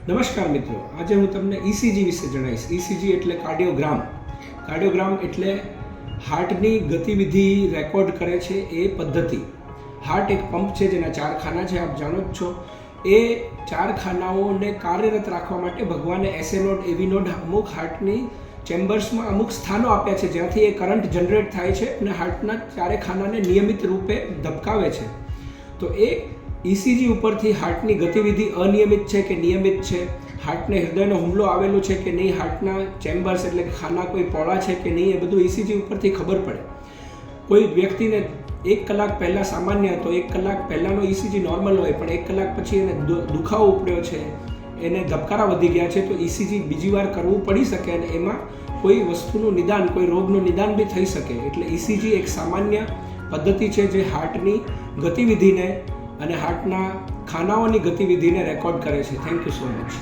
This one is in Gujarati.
નમસ્કાર મિત્રો, આજે હું તમને ECG વિશે જણાવીશ. ECG એટલે કાર્ડિયોગ્રામ. કાર્ડિયોગ્રામ એટલે હાર્ટની ગતિવિધિ રેકોર્ડ કરે છે એ પદ્ધતિ. હાર્ટ એક પંપ છે જેના 4 ખાના છે, આપ જાણો જ છો. એ 4 ખાનાઓને કાર્યરત રાખવા માટે ભગવાને એસએ નોડ, એવી નોડ, અમુક હાર્ટની ચેમ્બર્સમાં અમુક સ્થાનો આપ્યા છે જ્યાંથી એ કરંટ જનરેટ થાય છે અને હાર્ટના 4 ખાનાને નિયમિત રૂપે ધબકાવે છે. તો એ ECG ઉપરથી હાર્ટની ગતિવિધિ અનિયમિત છે કે નિયમિત છે, હાર્ટને હૃદયનો હુમલો આવેલો છે કે નહીં, હાર્ટના ચેમ્બર્સ એટલે કે ખાના કોઈ પોળા છે કે નહીં, એ બધું ECG ઉપરથી ખબર પડે. કોઈ વ્યક્તિને 1 કલાક પહેલાં સામાન્ય હતો, 1 કલાક પહેલાંનો ECG નોર્મલ હોય, પણ 1 કલાક પછી એને દુખાવો ઉપડ્યો છે, એને ધબકારા વધી ગયા છે, તો ECG બીજી વાર કરવું પડી શકે અને એમાં કોઈ વસ્તુનું નિદાન, કોઈ રોગનું નિદાન બી થઈ શકે. એટલે ECG એક સામાન્ય પદ્ધતિ છે જે હાર્ટની ગતિવિધિને અને હાર્ટના ખાનાઓની ગતિવિધિને રેકોર્ડ કરે છે. Thank you so much.